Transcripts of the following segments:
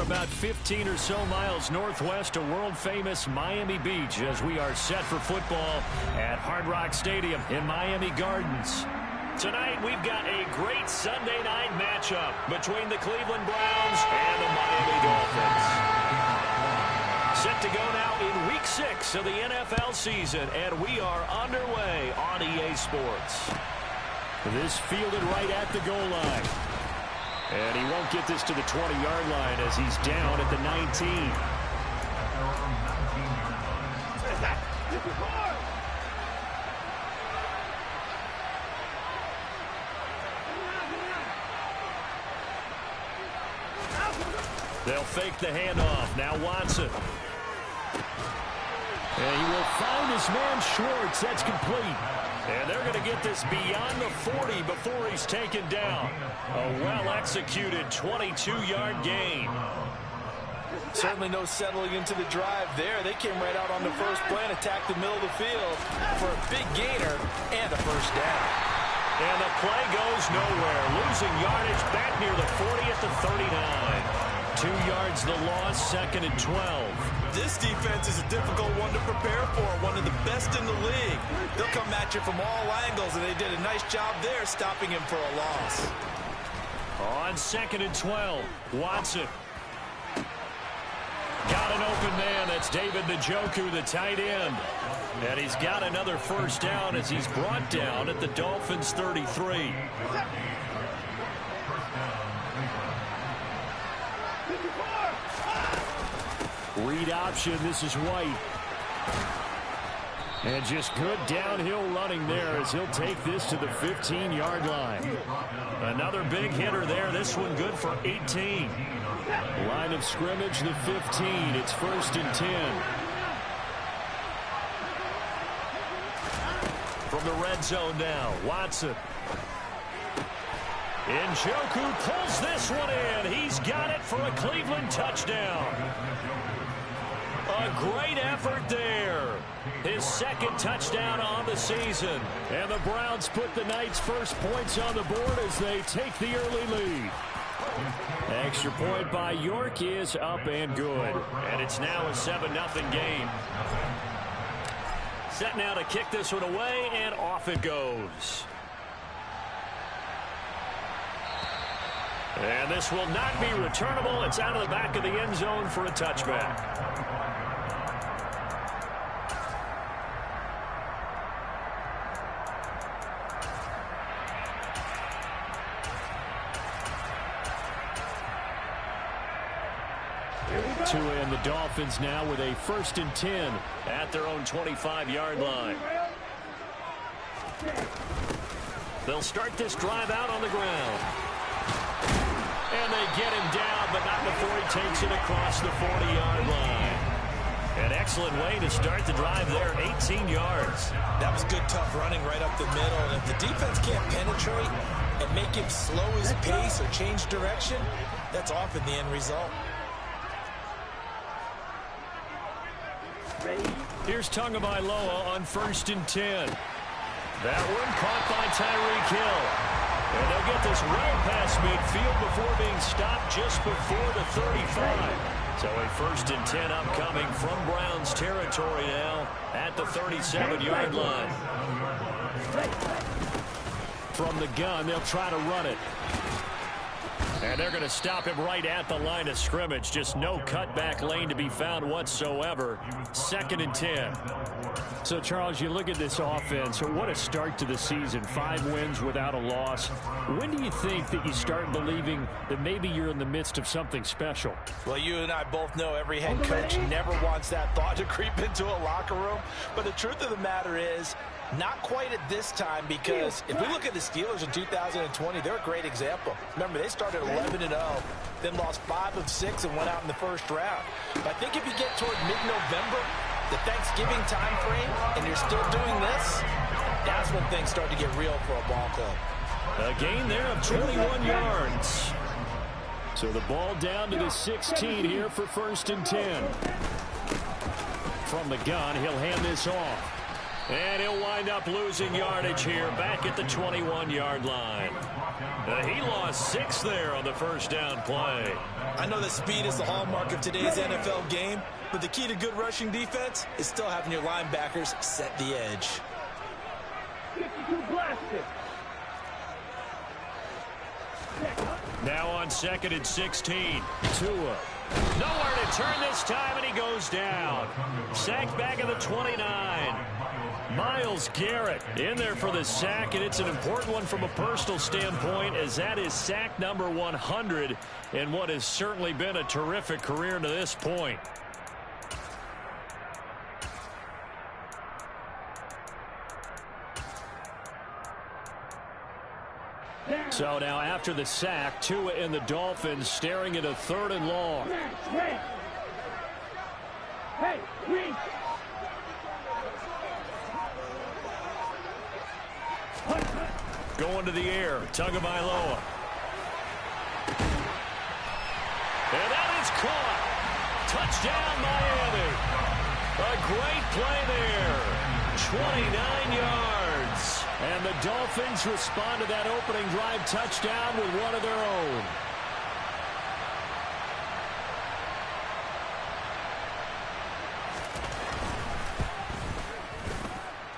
We're about 15 or so miles northwest of world-famous Miami Beach as we are set for football at Hard Rock Stadium in Miami Gardens. Tonight, we've got a great Sunday night matchup between the Cleveland Browns and the Miami Dolphins. Set to go now in Week 6 of the NFL season, and we are underway on EA Sports. This fielded right at the goal line. And he won't get this to the 20-yard line as he's down at the 19. They'll fake the handoff. Now Watson. And he will find his man Schwartz. That's complete. And they're going to get this beyond the 40 before he's taken down. A well-executed 22-yard gain. Certainly no settling into the drive there. They came right out on the first play and attacked the middle of the field for a big gainer and a first down. And the play goes nowhere. Losing yardage back near the 40 at the 39. 2 yards the loss, 2nd and 12. This defense is a difficult one to prepare for, one of the best in the league. They'll come at you from all angles, and they did a nice job there stopping him for a loss. On 2nd and 12, Watson. Got an open man. That's David Njoku, the tight end. And he's got another first down as he's brought down at the Dolphins' 33. Read option. This is White. And just good downhill running there as he'll take this to the 15-yard line. Another big hitter there. This one good for 18. Line of scrimmage, the 15. It's 1st and 10. From the red zone now, Watson. Njoku pulls this one in. He's got it for a Cleveland touchdown. A great effort there. His 2nd touchdown on the season. And the Browns put the night's first points on the board as they take the early lead. Extra point by York is up and good. And it's now a 7-0 game. Set now to kick this one away, and off it goes. And this will not be returnable. It's out of the back of the end zone for a touchback. To end the Dolphins now with a 1st and 10 at their own 25-yard line. They'll start this drive out on the ground. And they get him down, but not before he takes it across the 40-yard line. An excellent way to start the drive there, 18 yards. That was good, tough running right up the middle. And if the defense can't penetrate and make him slow his pace or change direction, that's often the end result. Here's Tagovailoa on 1st and 10. That one caught by Tyreek Hill. And they'll get this well past midfield before being stopped just before the 35. So a 1st and 10 upcoming from Browns territory now at the 37-yard line. From the gun, they'll try to run it. And they're going to stop him right at the line of scrimmage. Just no cutback lane to be found whatsoever. 2nd and 10. So, Charles, you look at this offense. What a start to the season. 5 wins without a loss. When do you think that you start believing that maybe you're in the midst of something special? Well, you and I both know every head coach never wants that thought to creep into a locker room. But the truth of the matter is, not quite at this time, because if we look at the Steelers in 2020, they're a great example. Remember, they started 11-0, then lost 5 of 6 and went out in the first round. But I think if you get toward mid-November, the Thanksgiving time frame, and you're still doing this, that's when things start to get real for a ball club. A gain there of 21 yards. So the ball down to the 16 here for 1st and 10. From the gun, he'll hand this off. And he'll wind up losing yardage here back at the 21-yard line. He lost 6 there on the first down play. I know that speed is the hallmark of today's NFL game, but the key to good rushing defense is still having your linebackers set the edge. Now on 2nd and 16. Tua. Nowhere to turn this time, and he goes down. Sacked back at the 29. Myles Garrett in there for the sack, and it's an important one from a personal standpoint, as that is sack number 100 in what has certainly been a terrific career to this point. So now after the sack, Tua and the Dolphins staring at a 3rd and long. Going to the air, Tagovailoa. And that is caught. Touchdown, Miami. A great play there. 29 yards. And the Dolphins respond to that opening drive touchdown with one of their own.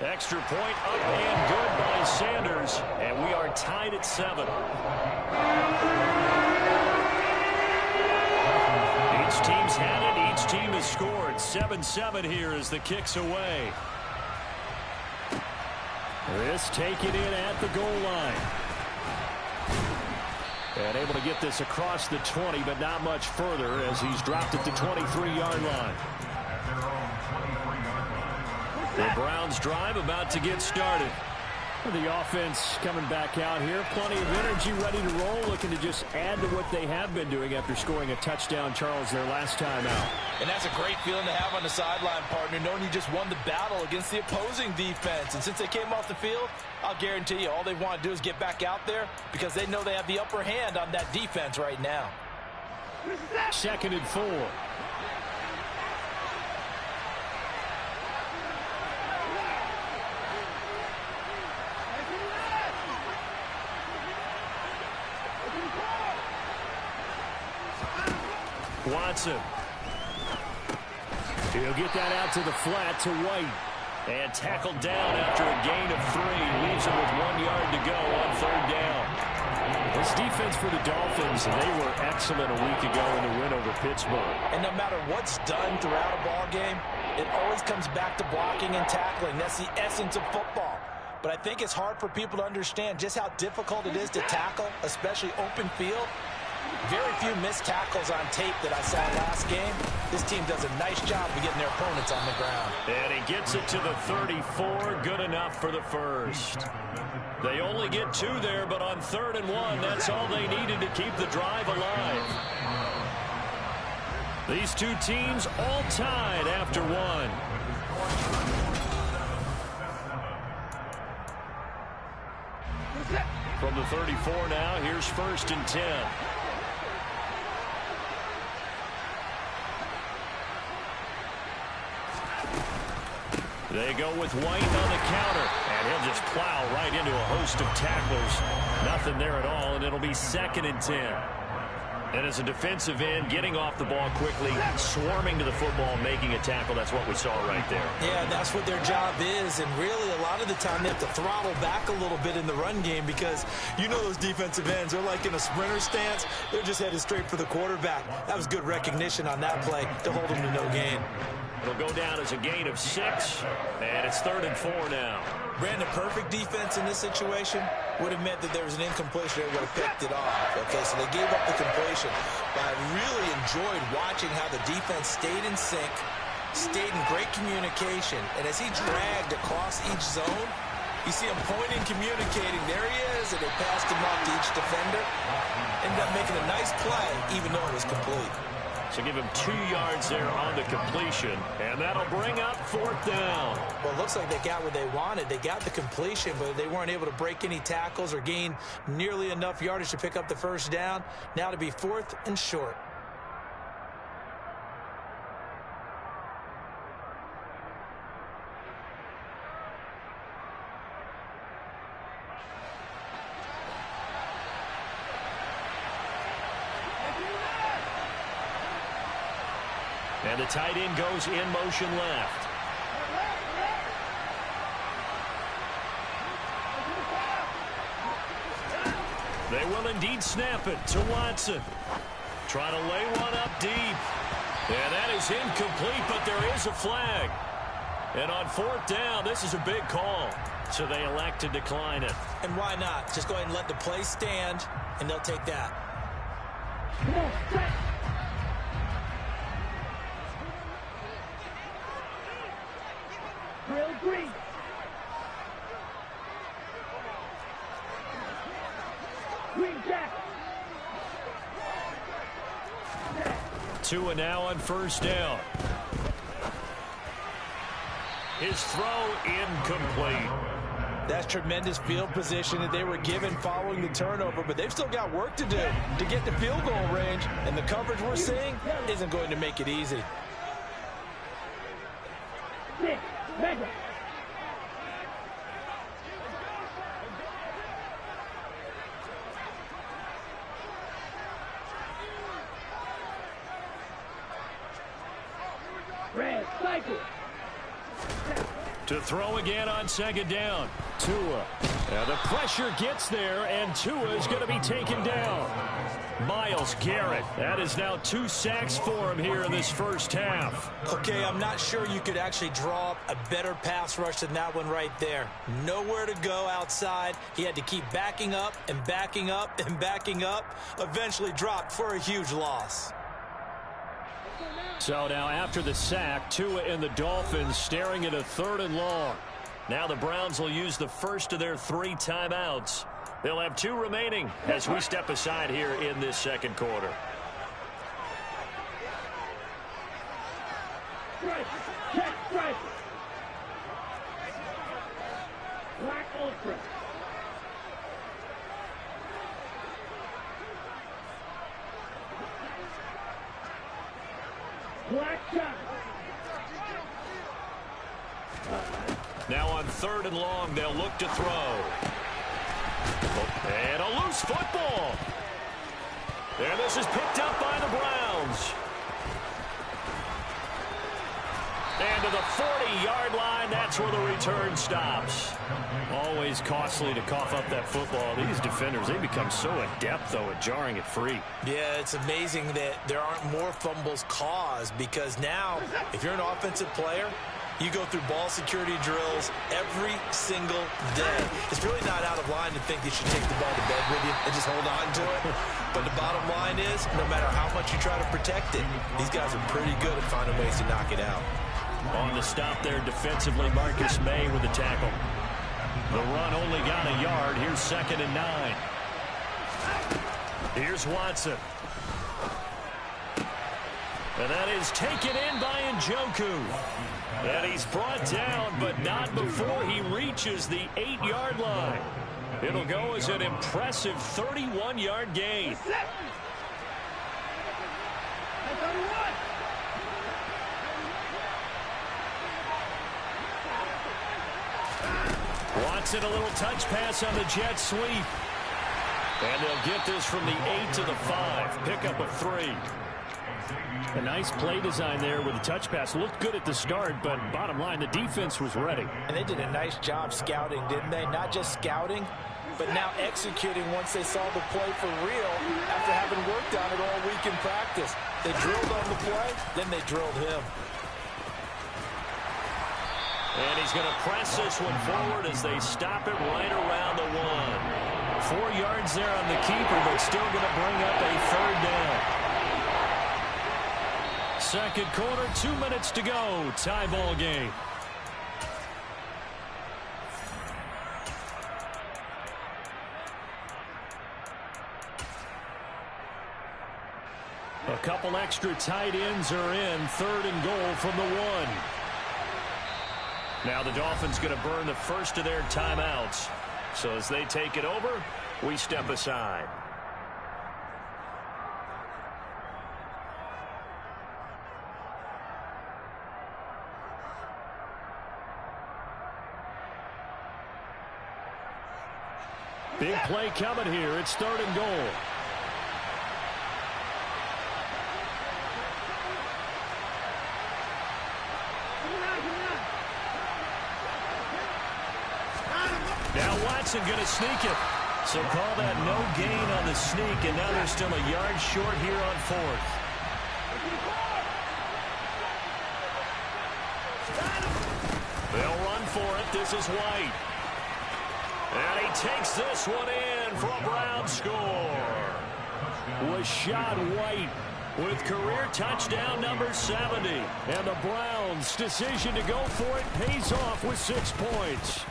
Extra point up and good by Sanders. And we are tied at 7. Each team's had it. Each team has scored. 7-7 here as the kick's away. This taken in at the goal line. And able to get this across the 20, but not much further as he's dropped at the 23-yard line. The Browns drive about to get started. The offense coming back out here. Plenty of energy, ready to roll, looking to just add to what they have been doing after scoring a touchdown, Charles, their last time out. And that's a great feeling to have on the sideline, partner, knowing you just won the battle against the opposing defense. And since they came off the field, I'll guarantee you all they want to do is get back out there because they know they have the upper hand on that defense right now. 2nd and 4. Watson. He'll get that out to the flat to White. And tackled down after a gain of 3. Leaves him with 1 yard to go on 3rd down. This defense for the Dolphins, they were excellent a week ago in the win over Pittsburgh. And no matter what's done throughout a ball game, it always comes back to blocking and tackling. That's the essence of football. But I think it's hard for people to understand just how difficult it is to tackle, especially open field. Very few missed tackles on tape that I saw last game. This team does a nice job of getting their opponents on the ground. And he gets it to the 34. Good enough for the first. They only get 2 there, but on 3rd and 1, that's all they needed to keep the drive alive. These two teams all tied after 1. From the 34 now, here's 1st and 10. They go with White on the counter, and he'll just plow right into a host of tacklers. Nothing there at all, and it'll be 2nd and 10. And as a defensive end, getting off the ball quickly, swarming to the football, making a tackle, that's what we saw right there. Yeah, that's what their job is, and really a lot of the time they have to throttle back a little bit in the run game because you know those defensive ends, they're like in a sprinter stance. They're just headed straight for the quarterback. That was good recognition on that play to hold them to no gain. It'll go down as a gain of 6, and it's 3rd and 4 now. Brandon, perfect defense in this situation would have meant that there was an incompletion. They would have picked it off. Okay, so they gave up the completion. But I really enjoyed watching how the defense stayed in sync, stayed in great communication. And as he dragged across each zone, you see him pointing, communicating. There he is, and they passed him off to each defender. Ended up making a nice play, even though it was complete. So give him 2 yards there on the completion, and that'll bring up 4th down. Well, it looks like they got what they wanted. They got the completion, but they weren't able to break any tackles or gain nearly enough yardage to pick up the first down. Now to be 4th and short. And the tight end goes in motion left. They will indeed snap it to Watson. Try to lay one up deep. And that is incomplete, but there is a flag. And on fourth down, this is a big call. So they elect to decline it. And why not? Just go ahead and let the play stand, and they'll take that. Come on, set. Drill green. Green jack. Tua now on first down. His throw incomplete. That's tremendous field position that they were given following the turnover, but they've still got work to do to get to field goal range, and the coverage we're seeing isn't going to make it easy. Six, mega. Red, cycle. To throw again on second down. Tua. Now the pressure gets there, and Tua is going to be taken down. Myles Garrett. That is now 2 sacks for him here in this first half. Okay, I'm not sure you could actually draw up a better pass rush than that one right there. Nowhere to go outside. He had to keep backing up and backing up and backing up. Eventually dropped for a huge loss. So now after the sack, Tua and the Dolphins staring at a 3rd and long. Now the Browns will use the first of their 3 timeouts. They'll have 2 remaining as we step aside here in this second quarter. Strike, check, strike. Black ultra. Black shot. Now on 3rd and long, they'll look to throw. And a loose football. And this is picked up by the Browns. And to the 40-yard line, that's where the return stops. Always costly to cough up that football. These defenders, they become so adept, though, at jarring it free. Yeah, it's amazing that there aren't more fumbles caused, because now, if you're an offensive player, you go through ball security drills every single day. It's really not out of line to think you should take the ball to bed with you and just hold on to it. But the bottom line is, no matter how much you try to protect it, these guys are pretty good at finding ways to knock it out. On the stop there defensively, Marcus May with the tackle. The run only got a yard. Here's 2nd and 9. Here's Watson. And that is taken in by Njoku. And he's brought down, but not before he reaches the 8-yard line. It'll go as an impressive 31-yard gain. Watson, a little touch pass on the jet sweep. And they'll get this from the 8 to the 5. Pickup of 3. A nice play design there with the touch pass. Looked good at the start, but bottom line, the defense was ready. And they did a nice job scouting, didn't they? Not just scouting, but now executing once they saw the play for real after having worked on it all week in practice. They drilled on the play, then they drilled him. And he's going to press this one forward as they stop it right around the 1. 4 yards there on the keeper, but still going to bring up a 3rd down. Second quarter, 2 minutes to go. Tie ball game. A couple extra tight ends are in. 3rd and goal from the 1. Now the Dolphins going to burn the first of their timeouts. So as they take it over, we step aside. Big play coming here. It's 3rd and goal. Watson going to sneak it. So call that no gain on the sneak, and now they're still a yard short here on fourth. They'll run for it. This is White. And he takes this one in for a Brown score. Rashad White with career touchdown number 70. And the Browns' decision to go for it pays off with 6 points.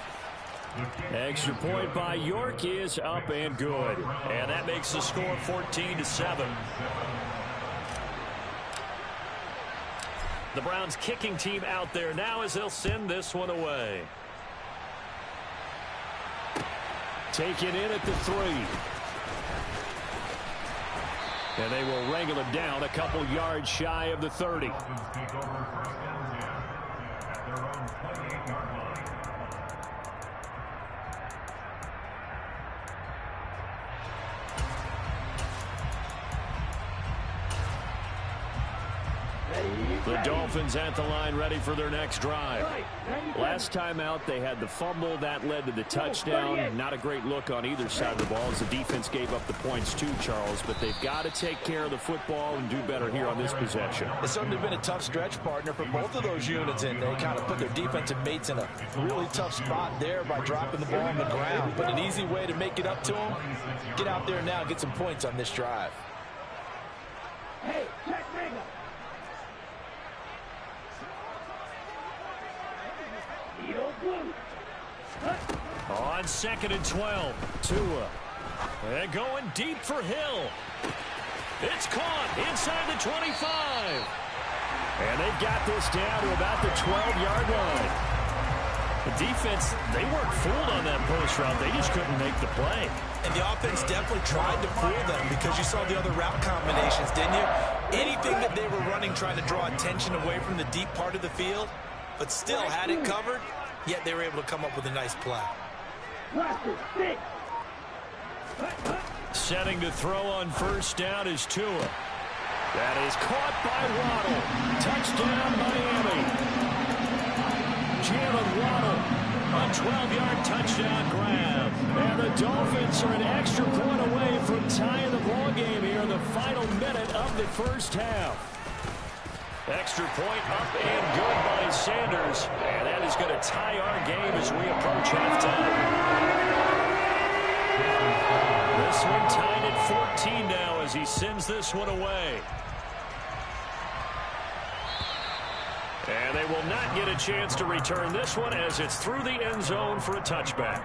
Extra point by York is up and good. And that makes the score 14-7. The Browns kicking team out there now as they'll send this one away. Taken in at the 3. And they will wrangle him down a couple yards shy of the 30. The Dolphins at the line ready for their next drive. Last time out, they had the fumble. That led to the touchdown. Not a great look on either side of the ball as the defense gave up the points too, Charles. But they've got to take care of the football and do better here on this possession. It's certainly been a tough stretch, partner, for both of those units. And they kind of put their defensive mates in a really tough spot there by dropping the ball on the ground. But an easy way to make it up to them, get out there now and get some points on this drive. Hey, check Mega. On 2nd and 12, Tua. And going deep for Hill. It's caught inside the 25. And they've got this down to about the 12-yard line. The defense, they weren't fooled on that post route. They just couldn't make the play. And the offense definitely tried to fool them because you saw the other route combinations, didn't you? Anything that they were running trying to draw attention away from the deep part of the field, but still had it covered, yet they were able to come up with a nice play. Setting to throw on first down is Tua. That is caught by Waddle. Touchdown, Miami. Jalen Waddle, a 12-yard touchdown grab. And the Dolphins are an extra point away from tying the ball game here in the final minute of the first half. Extra point up and good by Sanders. And that is going to tie our game as we approach halftime. This one tied at 14 now as he sends this one away. And they will not get a chance to return this one as it's through the end zone for a touchback.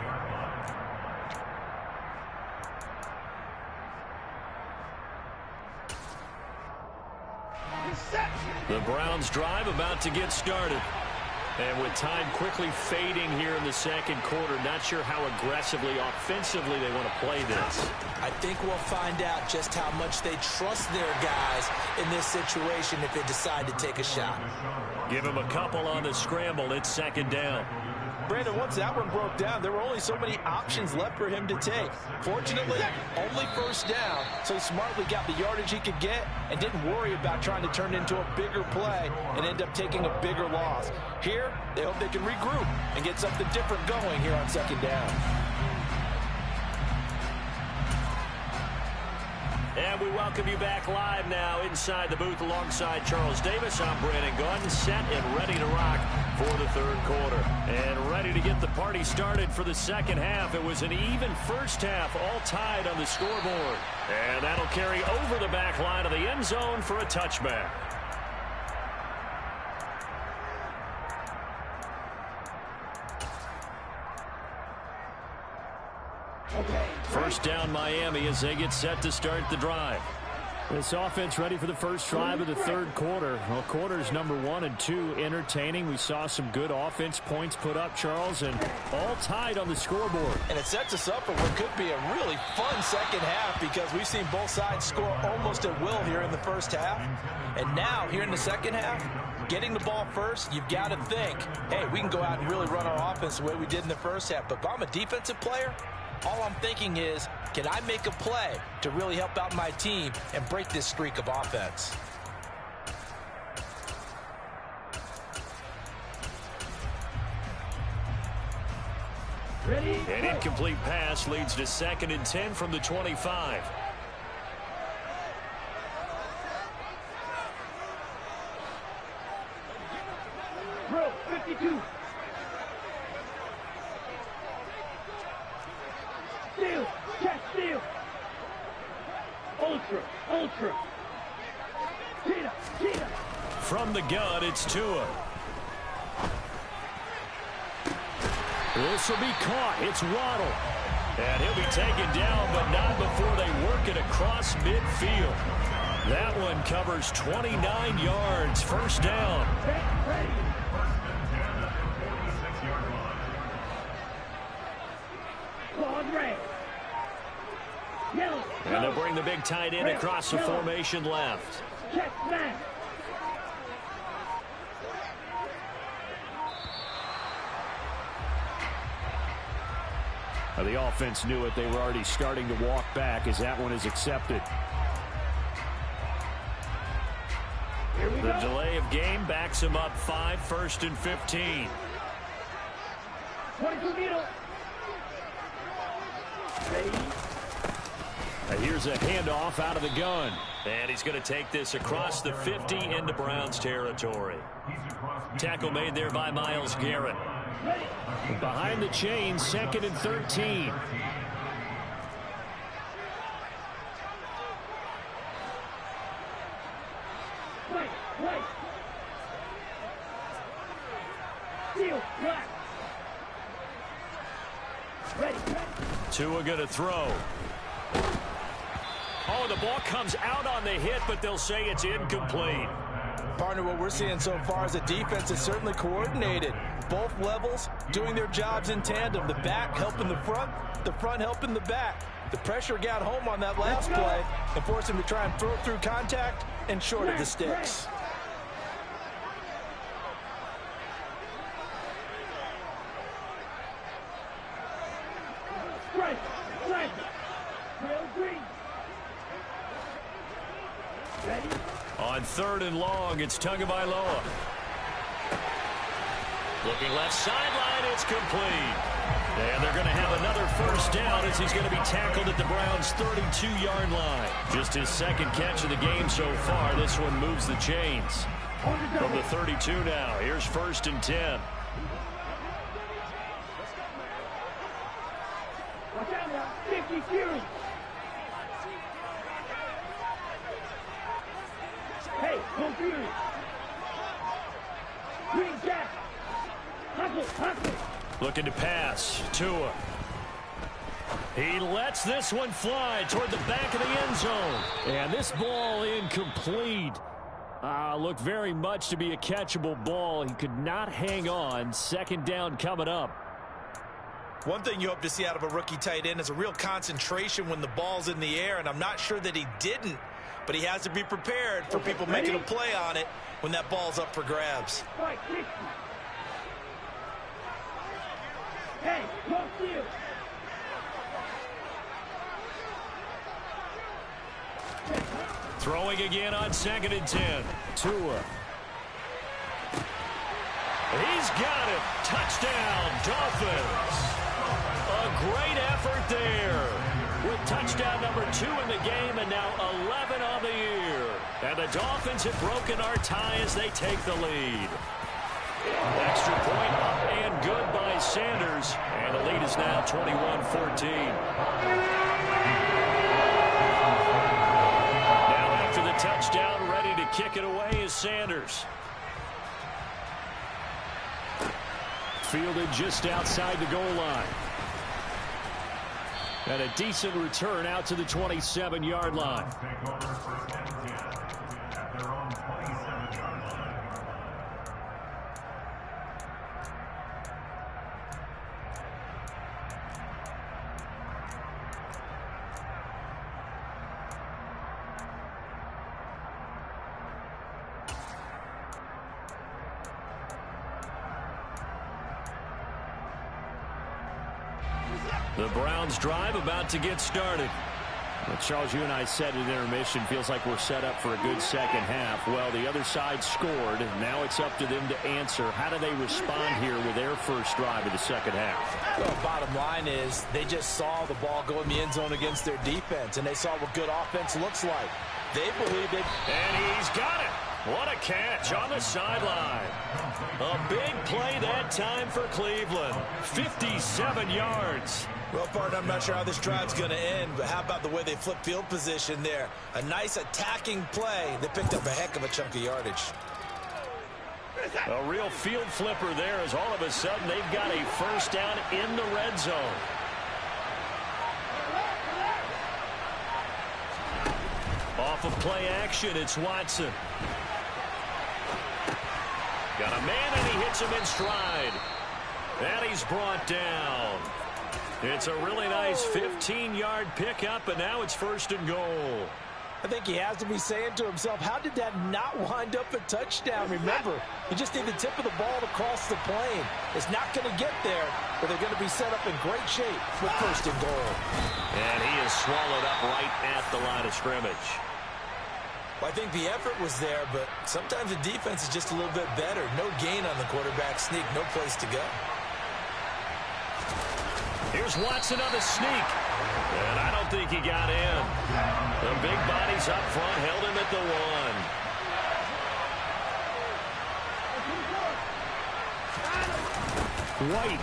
The Browns drive about to get started. And with time quickly fading here in the second quarter, not sure how aggressively, offensively they want to play this. I think we'll find out just how much they trust their guys in this situation if they decide to take a shot. Give him a couple on the scramble. It's second down. Brandon, once that one broke down, there were only so many options left for him to take. Fortunately, only first down, so he smartly got the yardage he could get and didn't worry about trying to turn it into a bigger play and end up taking a bigger loss. Here, they hope they can regroup and get something different going here on second down. And we welcome you back live now inside the booth alongside Charles Davis. I'm Brandon Gaudin, set and ready to rock for the third quarter. And ready to get the party started for the second half. It was an even first half, all tied on the scoreboard. And that'll carry over the back line of the end zone for a touchback. First down Miami as they get set to start the drive. This offense ready for the first drive of the third quarter. Well, quarters number 1 and 2 entertaining. We saw some good offense points put up, Charles, and all tied on the scoreboard. And it sets us up for what could be a really fun second half because we've seen both sides score almost at will here in the first half. And now, here in the second half, getting the ball first, you've got to think, hey, we can go out and really run our offense the way we did in the first half. But if I'm a defensive player, all I'm thinking is, can I make a play to really help out my team and break this streak of offense? An incomplete pass leads to 2nd and 10 from the 25. Throw, 52. Steal, catch, steal. Ultra. Cheetah. From the gun, it's Tua. This will be caught. It's Waddle. And he'll be taken down, but not before they work it across midfield. That one covers 29 yards. First down. And they'll bring the big tight end across the formation left. Check back. The offense knew it. They were already starting to walk back as that one is accepted. The delay of game backs him up 5, 1st and 15. 22 middle. Here's a handoff out of the gun. And he's going to take this across the 50 into Browns territory. Tackle made there by Myles Garrett. Behind the chains, 2nd and 13. Right. Steal, black. Ready. Tua going to throw. Oh, the ball comes out on the hit, but they'll say it's incomplete. Partner, what we're seeing so far is a defense is certainly coordinated. Both levels doing their jobs in tandem. The back helping the front helping the back. The pressure got home on that last play and forced him to try and throw it through contact and short of the sticks. Right. Real green. Ready. On 3rd and long, it's Tagovailoa. Looking left sideline, it's complete. And they're going to have another first down as he's going to be tackled at the Browns' 32-yard line. Just his 2nd catch of the game so far. This one moves the chains. From the 32 now, here's 1st and 10. Watch out now. 50 Fury. Hey, no Fury. Green Jack. Hustle. Looking to pass. Tua. He lets this one fly toward the back of the end zone. And this ball incomplete. Looked very much to be a catchable ball. He could not hang on. 2nd down coming up. One thing you hope to see out of a rookie tight end is a real concentration when the ball's in the air, and I'm not sure that he didn't, but he has to be prepared for people making a play on it when that ball's up for grabs. Right, 60. Hey, go steal. Throwing again on 2nd and 10. Tua. He's got it. Touchdown, Dolphins. A great effort there. With touchdown number 2 in the game and now 11 on the year. And the Dolphins have broken our tie as they take the lead. Extra point up and good by Sanders. And the lead is now 21-14. Now after the touchdown, ready to kick it away is Sanders. Fielded just outside the goal line. And a decent return out to the 27-yard line. The Browns drive about to get started. Well, Charles, you and I said at intermission, feels like we're set up for a good second half. Well, the other side scored. Now it's up to them to answer. How do they respond here with their first drive of the second half? Well, bottom line is they just saw the ball go in the end zone against their defense, and they saw what good offense looks like. They believed it. And he's got it. What a catch on the sideline. A big play that time for Cleveland. 57 yards. Well, partner, I'm not sure how this drive's going to end, but how about the way they flip field position there? A nice attacking play. They picked up a heck of a chunk of yardage. A real field flipper there as all of a sudden they've got a first down in the red zone. Off of play action, it's Watson. Got a man, and he hits him in stride. And he's brought down. It's a really nice 15-yard pickup, and now it's first and goal. I think he has to be saying to himself, how did that not wind up a touchdown? Remember, you just need the tip of the ball to cross the plane. It's not going to get there, but they're going to be set up in great shape with first and goal. And he is swallowed up right at the line of scrimmage. Well, I think the effort was there, but sometimes the defense is just a little bit better. No gain on the quarterback sneak, no place to go. Here's Watson on the sneak. And I don't think he got in. The big bodies up front held him at the 1. White.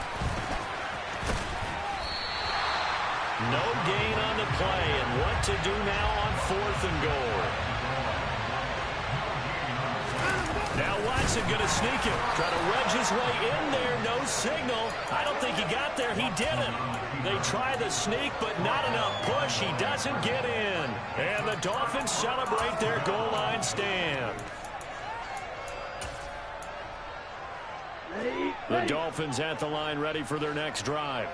No gain on the play. And what to do now on 4th and goal. Now Watson going to sneak it. Try to wedge his way in there. No signal. I don't think he got there. He didn't. They try the sneak, but not enough push. He doesn't get in. And the Dolphins celebrate their goal line stand. The Dolphins at the line ready for their next drive.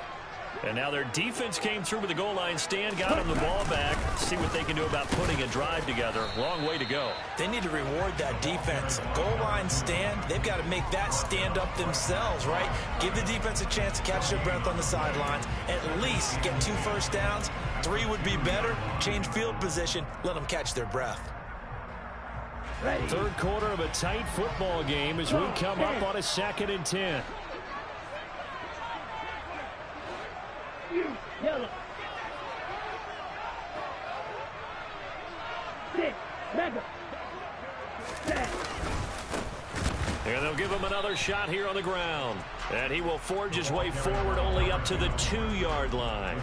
And now their defense came through with the goal line stand, got them the ball back. See what they can do about putting a drive together. Long way to go. They need to reward that defense. Goal line stand, they've got to make that stand up themselves, right? Give the defense a chance to catch their breath on the sidelines. At least get 2 first downs. 3 would be better. Change field position. Let them catch their breath. Third quarter of a tight football game as we come up on a 2nd and 10. Yellow. 6. Mega. 7. And they'll give him another shot here on the ground. And he will forge his way forward only up to the 2-yard line.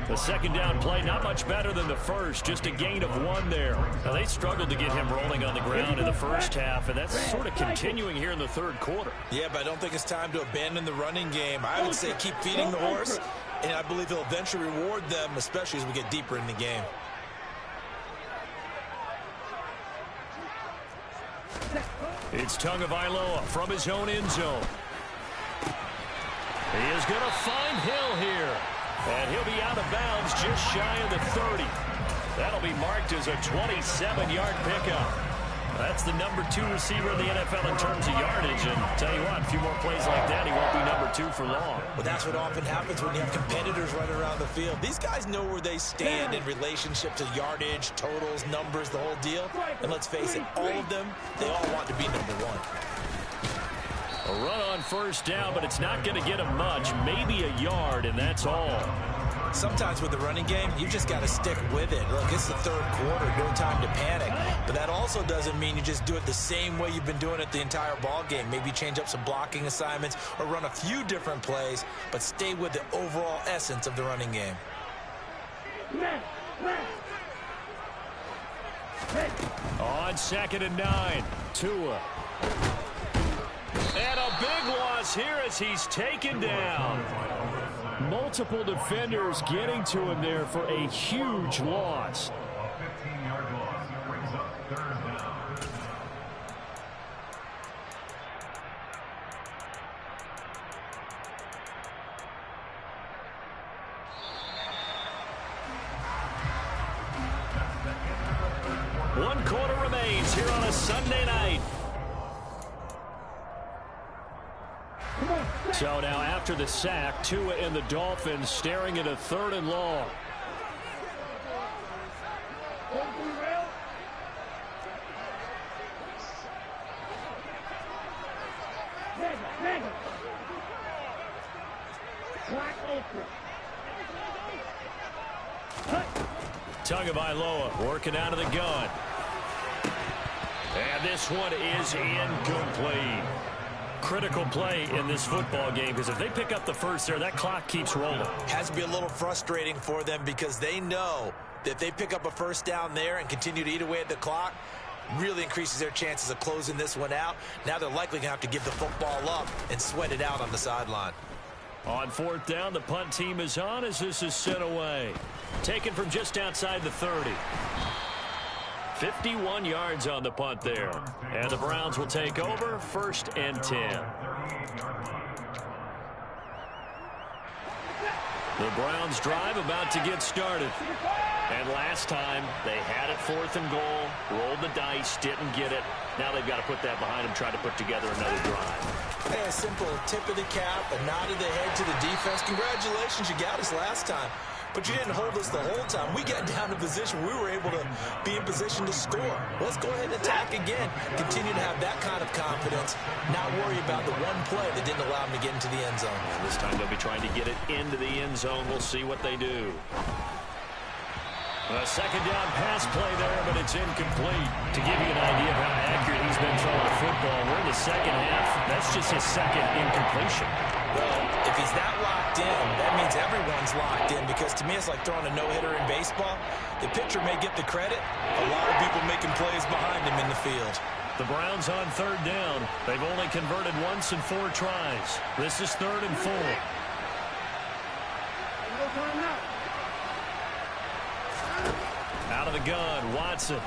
The second down play, not much better than the first, just a gain of 1 there. Now, they struggled to get him rolling on the ground in the first half, and that's sort of continuing here in the third quarter. Yeah, but I don't think it's time to abandon the running game. I would say keep feeding the horse, and I believe he'll eventually reward them, especially as we get deeper in the game. It's Tagovailoa from his own end zone. He is going to find Hill here. And he'll be out of bounds just shy of the 30. That'll be marked as a 27-yard pickup. That's the number 2 receiver in the NFL in terms of yardage. And tell you what, a few more plays like that, he won't be number 2 for long. Well, that's what often happens when you have competitors running around the field. These guys know where they stand in relationship to yardage, totals, numbers, the whole deal. And let's face it, all of them, they all want to be number 1. A run on first down, but it's not going to get him much. Maybe a yard, and that's all. Sometimes with the running game, you just got to stick with it. Look, it's the third quarter, no time to panic. But that also doesn't mean you just do it the same way you've been doing it the entire ball game. Maybe change up some blocking assignments or run a few different plays, but stay with the overall essence of the running game. On 2nd and 9, Tua. And a big loss here as he's taken down. Multiple defenders getting to him there for a huge loss. One quarter remains here on a Sunday night. So now after the sack, Tua and the Dolphins staring at a 3rd and long. Tagovailoa working out of the gun. And this one is incomplete. Critical play in this football game, because if they pick up the first there, that clock keeps rolling. Has to be a little frustrating for them, because they know that if they pick up a first down there and continue to eat away at the clock, really increases their chances of closing this one out. Now they're likely going to have to give the football up and sweat it out on the sideline. On fourth down, the punt team is on as this is sent away. Taken from just outside the 30. 51 yards on the punt there. And the Browns will take over, 1st and 10. The Browns drive about to get started. And last time, they had it 4th and goal, rolled the dice, didn't get it. Now they've got to put that behind them, try to put together another drive. Hey, a simple tip of the cap, a nod of the head to the defense. Congratulations, you got us last time. But you didn't hold us the whole time. We got down to position. We were able to be in position to score. Let's go ahead and attack again. Continue to have that kind of confidence. Not worry about the one play that didn't allow them to get into the end zone. And this time they'll be trying to get it into the end zone. We'll see what they do. A second down pass play there, but it's incomplete. To give you an idea of how accurate he's been throwing the football, we're in the second half. That's just his second incompletion. Well, if he's that locked in, that means everyone's locked in, because to me it's like throwing a no-hitter in baseball. The pitcher may get the credit. A lot of people making plays behind him in the field. The Browns on 3rd down. They've only converted once in 4 tries. This is 3rd and 4. Out of the gun, Watson.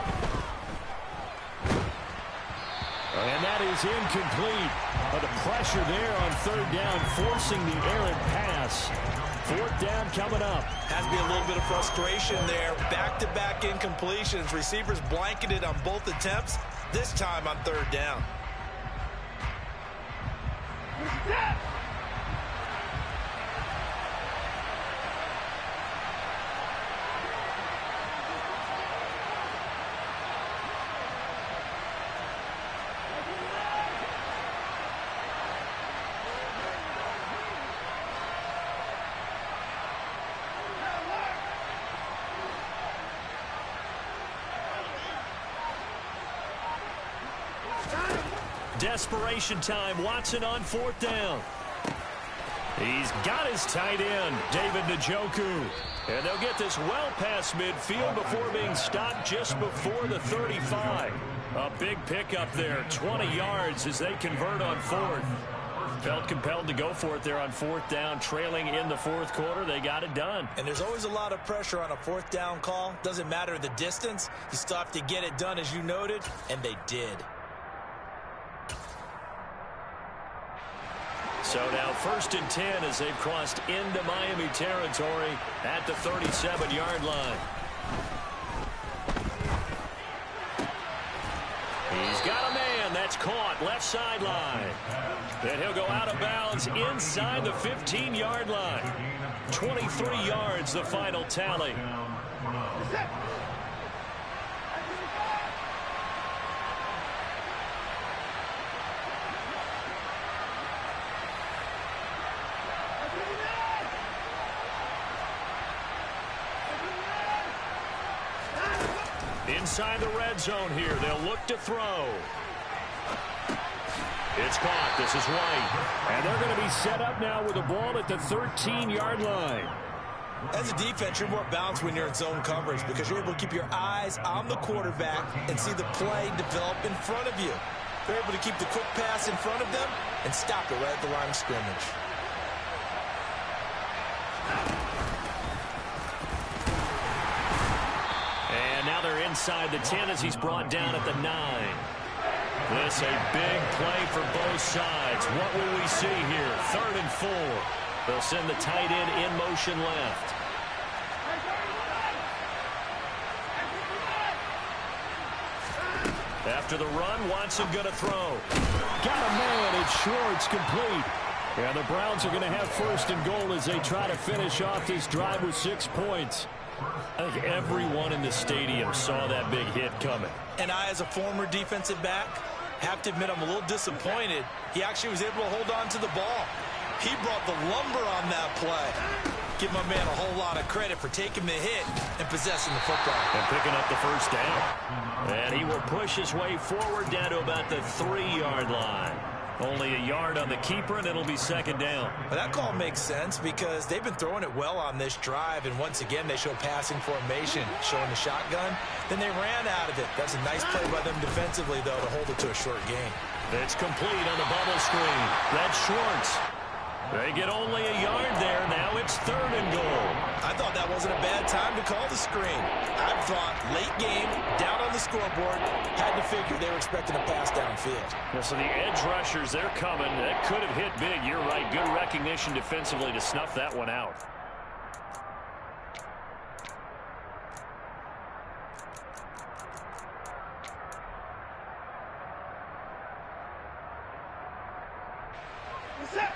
And that is incomplete. But the pressure there on 3rd down, forcing the errant pass. 4th down coming up. Has to be a little bit of frustration there. Back-to-back incompletions. Receivers blanketed on both attempts, this time on 3rd down. Desperation time. Watson on 4th down. He's got his tight end, David Njoku. And they'll get this well past midfield before being stopped just before the 35. A big pickup there, 20 yards as they convert on 4th. Felt compelled to go for it there on 4th down, trailing in the 4th quarter. They got it done. And there's always a lot of pressure on a 4th down call. Doesn't matter the distance. You still have to get it done, as you noted, and they did. So now 1st and 10 as they've crossed into Miami territory at the 37-yard line. He's got a man that's caught left sideline. And he'll go out of bounds inside the 15-yard line. 23 yards the final tally. Inside the red zone here. They'll look to throw. It's caught. This is White. And they're going to be set up now with the ball at the 13-yard line. As a defense, you're more balanced when you're in zone coverage, because you're able to keep your eyes on the quarterback and see the play develop in front of you. You're able to keep the quick pass in front of them and stop it right at the line of scrimmage. And now they're inside the 10 as he's brought down at the 9. This a big play for both sides. What will we see here? 3rd and 4. They'll send the tight end in motion left. After the run, Watson going to throw. Got a man. It's short. It's complete. And the Browns are going to have 1st and goal as they try to finish off this drive with 6 points. I think everyone in the stadium saw that big hit coming. And I, as a former defensive back, have to admit I'm a little disappointed. He actually was able to hold on to the ball. He brought the lumber on that play. Give my man a whole lot of credit for taking the hit and possessing the football. And picking up the first down. And he will push his way forward down to about the 3-yard line. Only a yard on the keeper, and it'll be second down. But that call makes sense because they've been throwing it well on this drive, and once again they show passing formation, showing the shotgun. Then they ran out of it. That's a nice play by them defensively, though, to hold it to a short gain. It's complete on the bubble screen. That's Schwartz. They get only a yard there. Now it's 3rd and goal. I thought that wasn't a bad time to call the screen. I thought late game, down on the scoreboard, had to figure they were expecting a pass downfield. Yeah, so the edge rushers, they're coming. That could have hit big. You're right. Good recognition defensively to snuff that one out.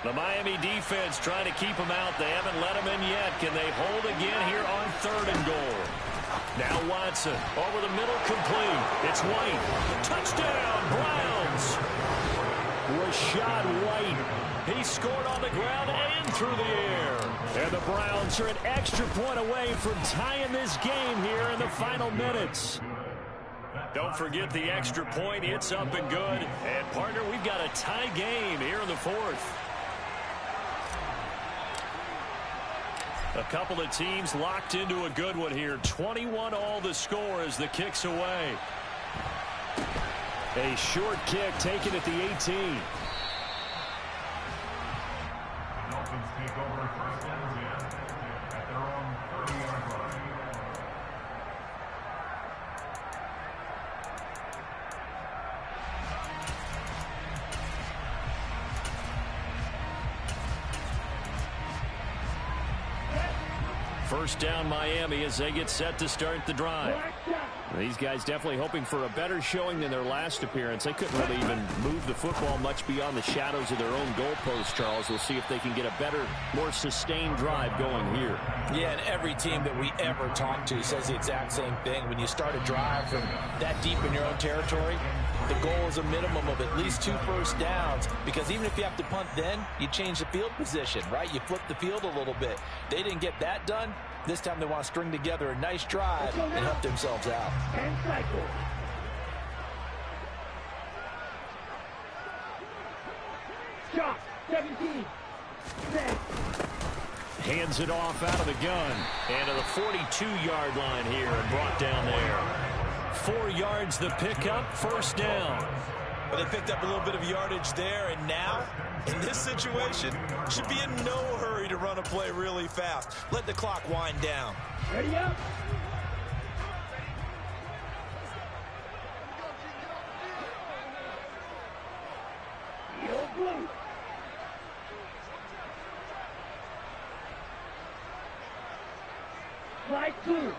The Miami defense trying to keep them out. They haven't let them in yet. Can they hold again here on 3rd and goal? Now Watson over the middle, complete. It's White. Touchdown, Browns. Rashad White. He scored on the ground and through the air. And the Browns are an extra point away from tying this game here in the final minutes. Don't forget the extra point. It's up and good. And, partner, we've got a tie game here in the 4th. A couple of teams locked into a good one here. 21-all the score as the kick's away. A short kick taken at the 18. Dolphins take over first and 10 at their own 30-yard line. First down Miami as they get set to start the drive. These guys definitely hoping for a better showing than their last appearance. They couldn't really even move the football much beyond the shadows of their own goalpost, Charles. We'll see if they can get a better, more sustained drive going here. Yeah, and every team that we ever talk to says the exact same thing. When you start a drive from that deep in your own territory, the goal is a minimum of at least 2 first downs, because even if you have to punt then, you change the field position, right? You flip the field a little bit. They didn't get that done. This time they want to string together a nice drive and help themselves out. And cycle. Shot. 17. Set. Hands it off out of the gun. And to the 42-yard line here and brought down there. 4 yards the pickup, first down. But they picked up a little bit of yardage there, and now, in this situation, should be in no hurry to run a play really fast. Let the clock wind down. Ready up. Yo, blue. Slide two.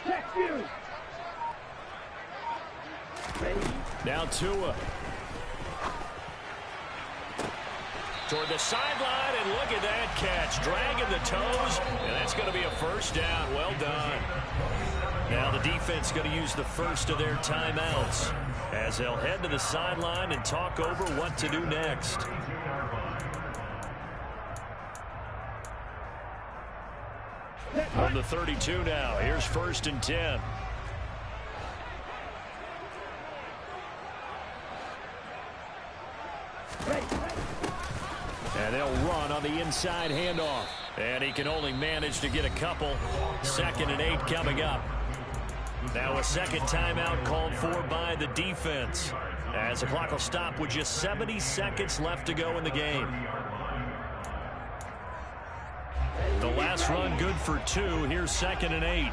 Check two. Ready. Now Tua. Toward the sideline, and look at that catch. Dragging the toes, and that's going to be a first down. Well done. Now the defense going to use the first of their timeouts as they'll head to the sideline and talk over what to do next. On the 32 now. Here's 1st and 10. And they'll run on the inside handoff. And he can only manage to get a couple. 2nd and 8 coming up. Now a second timeout called for by the defense, as the clock will stop with just 70 seconds left to go in the game. The last run good for 2. Here's 2nd and 8.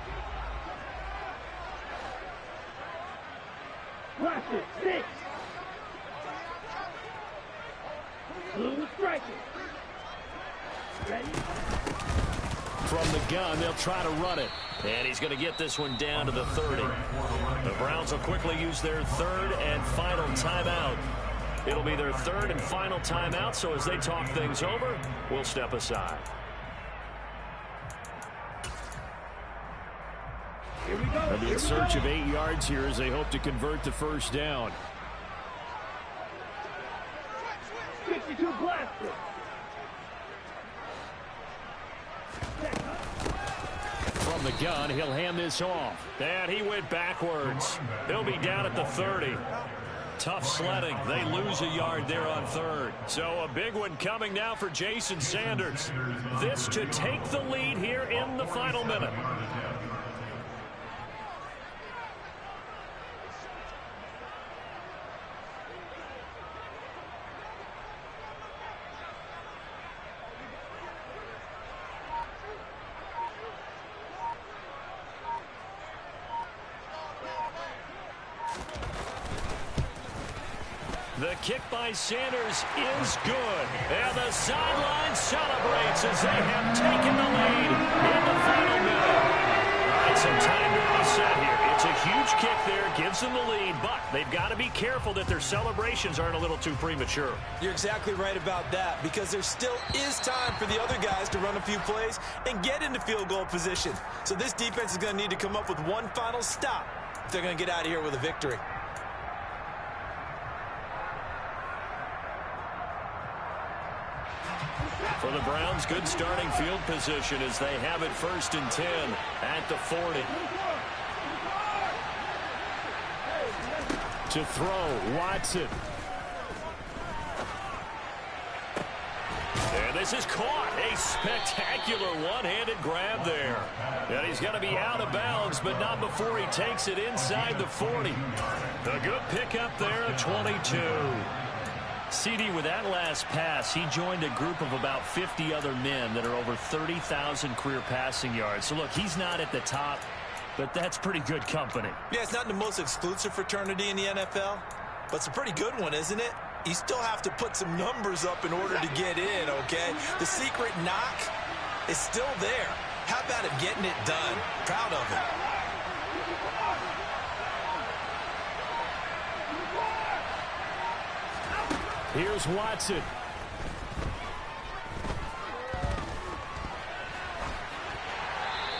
Watch it. 6. Blue striker. Ready? From the gun, they'll try to run it. And he's going to get this one down to the 30. The Browns will quickly use their 3rd and final timeout. It'll be their third and final timeout, so as they talk things over, we'll step aside. Here we go. They'll be in search of 8 yards here as they hope to convert the first down. 52 blaster. From the gun, he'll hand this off. And he went backwards. He'll be down at the 30. Tough sledding. They lose a yard there on third. So a big one coming now for Jason Sanders. This to take the lead here in the final minute. The kick by Sanders is good. And the sideline celebrates as they have taken the lead in the final minute. All right, some time to reset here. It's a huge kick there, gives them the lead, but they've got to be careful that their celebrations aren't a little too premature. You're exactly right about that, because there still is time for the other guys to run a few plays and get into field goal position. So this defense is going to need to come up with one final stop if they're going to get out of here with a victory. For the Browns, good starting field position as they have it 1st and 10 at the 40. To throw, Watson. And this is caught. A spectacular one-handed grab there. And he's going to be out of bounds, but not before he takes it inside the 40. A good pickup there at 22. CD, with that last pass, he joined a group of about 50 other men that are over 30,000 career passing yards. So, look, he's not at the top, but that's pretty good company. Yeah, it's not the most exclusive fraternity in the NFL, but it's a pretty good one, isn't it? You still have to put some numbers up in order to get in, okay? The secret knock is still there. How about him getting it done? Proud of him. Here's Watson.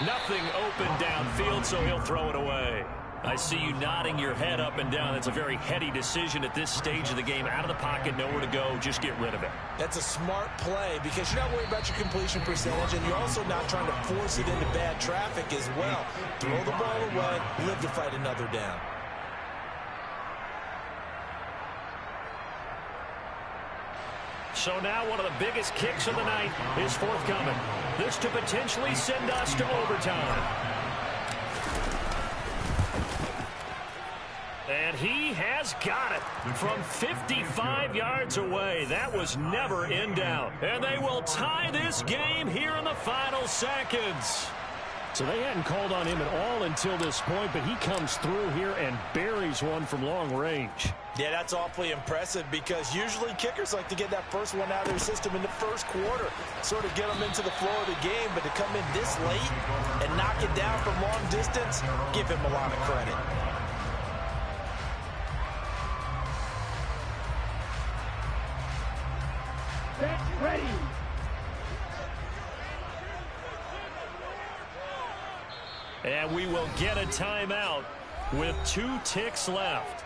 Nothing open downfield, so he'll throw it away. I see you nodding your head up and down. That's a very heady decision at this stage of the game. Out of the pocket, nowhere to go, just get rid of it. That's a smart play because you're not worried about your completion percentage, and you're also not trying to force it into bad traffic as well. Throw the ball away, live to fight another down. So now one of the biggest kicks of the night is forthcoming. This to potentially send us to overtime. And he has got it from 55 yards away. That was never in doubt. And they will tie this game here in the final seconds. So they hadn't called on him at all until this point, but he comes through here and buries one from long range. Yeah, that's awfully impressive because usually kickers like to get that first one out of their system in the first quarter, sort of get them into the flow of the game, but to come in this late and knock it down from long distance, give him a lot of credit. Set, ready. And we will get a timeout with 2 ticks left.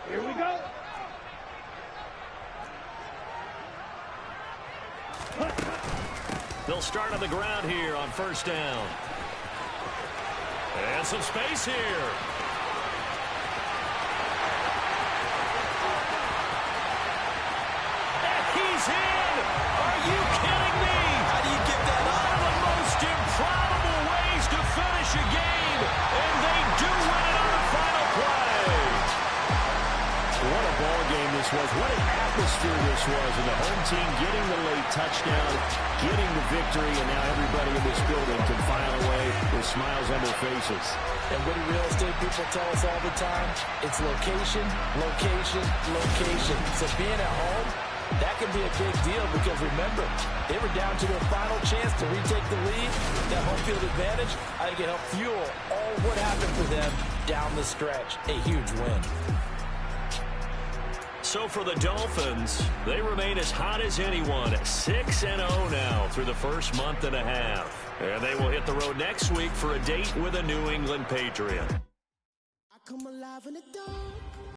Here we go. They'll start on the ground here on first down. And some space here. He's in! Are you kidding me? How do you get that up? One of the most improbable ways to finish a game, and they do win it on the final play. What a ball game this was. What an atmosphere this was. And the home team getting the late touchdown, getting the victory, and now everybody in this building can file away with smiles on their faces. And what do real estate people tell us all the time? It's location, location, location. So being at home, that can be a big deal because, remember, they were down to their final chance to retake the lead. That home field advantage, I think it helped fuel all what happened for them down the stretch. A huge win. So for the Dolphins, they remain as hot as anyone at 6-0 now through the first month and a half. And they will hit the road next week for a date with a New England Patriot. I come alive in the dark.